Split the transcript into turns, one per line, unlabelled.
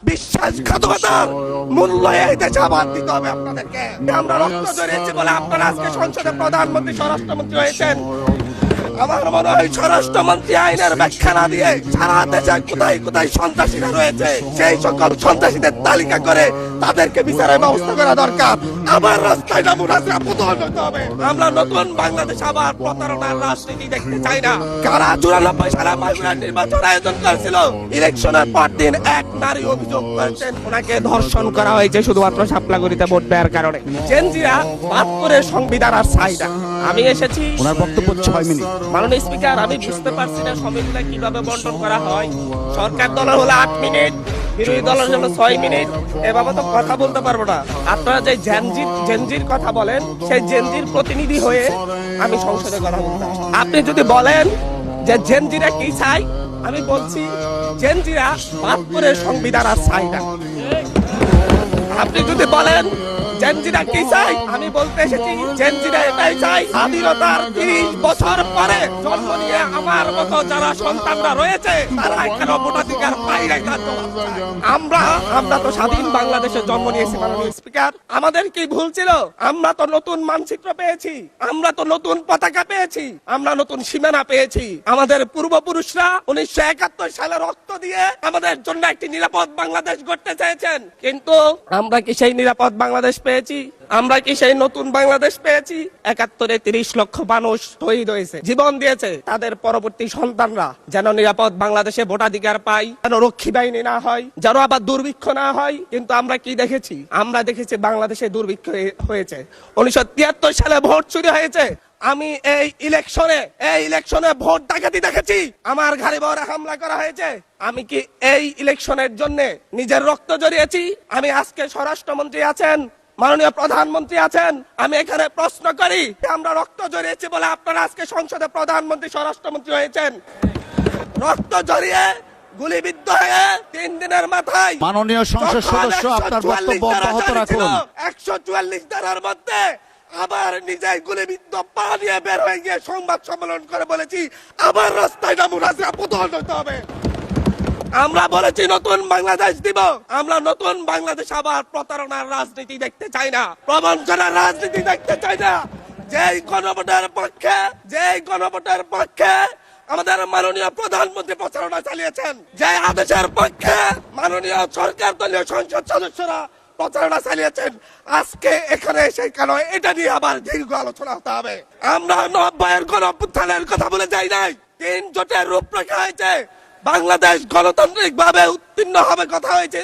বিশ্বাসঘাতকতার মূল্য এই দেশে আবার দিতে হবে আপনাদেরকে। আমরা রক্ত জড়িয়েছি বলে আপনারা আজকে সংসদে প্রধানমন্ত্রী স্বরাষ্ট্রমন্ত্রী হয়েছেন। আমার মনে হয় স্বরাষ্ট্রমন্ত্রী আইনের ব্যাখ্যা না দিয়ে সারা দেশে কোথায় কোথায় সন্ত্রাসীরা রয়েছে সেই সকল সন্ত্রাসীদের তালিকা করে তাদেরকে বিচারের ব্যবস্থা করা দরকার। আবার রাস্তায় নামুন, হাসিনা পতন হতে হবে। আমরা নতুন বাংলাদেশ আবার প্রতারণার রাজনীতি দেখতে চাই না। কারা 94 সালে মাগুরার নির্বাচন আয়োজন করেছিল, ইলেকশনের পর দিন এক নারী অভিযোগ করেছেন ওনাকে ধর্ষণ করা হয়েছে শুধুমাত্র শাপলাগুড়িতে ভোট দেওয়ার কারণে। জেনজিরা বাদ করে সংবিধান আর চাহিদা। আমি এসেছি,
ওনার বক্তব্য 6 মিনিট।
মাননীয় স্পিকার, আমি বুঝতে পারছি না সংবিধান কিভাবে বন্টন করা হয়। সরকার দলের হলো 8 মিনিট, বিরোধী দলের জন্য 6 মিনিট। এভাবে তো কথা বলতে পারবো না। আপনারা যে জেনজির কথা বলেন, সেই জেনজির প্রতিনিধি হয়ে আমি সংসদে কথা বলতাম। আপনি যদি বলেন যে জেনজিরা কি চাই, আমি বলছি জেনজিরা বাদ করে সংবিধান আর চাই না। আপনি যদি বলেন জেনজিরা কি চাই, আমি বলতে এসেছি জেনজিরা এটাই চাই, স্বাধীনতার 30 বছর পরে জন্ম নিয়ে আমার মতো যারা সন্তানরা রয়েছে তারা এখানে ভোটাধিকার পাই নাই। আমরা তো স্বাধীন বাংলাদেশে জন্ম নিয়েছি। মাননীয় স্পিকার, আমাদের কি ভুল ছিল? আমরা তো নতুন মানচিত্র পেয়েছি, আমরা তো নতুন পতাকা পেয়েছি, আমরা নতুন সীমানা পেয়েছি। আমাদের পূর্বপুরুষরা 1971 সালে রক্ত দিয়ে আমাদের জন্য একটি নিরাপদ বাংলাদেশ গড়তে চেয়েছেন, কিন্তু আমরা কি সেই নিরাপদ বাংলাদেশ পেয়েছি? আমরা কি সেই নতুন বাংলাদেশ পেয়েছি? 71-এ 30 লক্ষ মানুষ শহীদ হয়েছে, জীবন দিয়েছে তাদের পরবর্তী সন্তানরা যেন নিরাপদ বাংলাদেশে ভোটাধিকার পায়, যেন রক্ষী বাহিনী না হয়, যেন আবার দুর্ভিক্ষ না হয়। কিন্তু আমরা কি দেখেছি? আমরা দেখেছি বাংলাদেশে দুর্ভিক্ষ হয়েছে। 1973 সালে ভোট চুরি হয়েছে। আমি এই ইলেকশনে ভোট ডাকাতি দেখেছি। আমার ঘরে বড় হামলা করা হয়েছে। আমি কি এই ইলেকশনের জন্য নিজের রক্ত জড়িয়েছি? আমি আজকে স্বরাষ্ট্রমন্ত্রী আছেন, মাননীয় প্রধানমন্ত্রী আছেন, আমি এখানে প্রশ্ন করি, আমরা রক্ত জড়িয়েছি বলে আপনারা আজকে সংসদে প্রধানমন্ত্রী স্বরাষ্ট্রমন্ত্রী হয়েছেন। রক্ত জড়িয়ে গুলিবিদ্ধ হয়ে 3 দিনের মাথায়
মাননীয় সংসদ সদস্য, আপনার বক্তব্য অব্যাহত রাখুন।
144 ধারার মধ্যে আবার নিজেই গুলিবিদ্ধ পা নিয়ে বের হয়ে গিয়ে সংবাদ সম্মেলন করে বলেছি আবার রাস্তায় নামুন, হাসিনা পতন হতে হবে। আমরা বলেছি নতুন বাংলাদেশ দিব। আমরা নতুন বাংলাদেশ আবার প্রতারণার রাজনীতি দেখতে চাই না, প্রবঞ্চনার রাজনীতি দেখতে চাই না। যেই গণভোটের পক্ষে আমাদের মাননীয় প্রধানমন্ত্রী প্রচারণা চালিয়েছেন, যে আদেশের পক্ষে মাননীয় সরকার দলীয় সংসদ সদস্যরা প্রচারণা চালিয়েছেন, আজকে এখানে সেই কারণে এটা নিয়ে আবার দীর্ঘ আলোচনা হতে হবে। আমরা 90-এর গণঅভ্যুত্থানের কথা বলে যাই নাই। 3 জোটের রূপরেখা হয়েছে, বাংলাদেশ গণতান্ত্রিক ভাবে উত্তীর্ণ হবে কথা হয়েছে।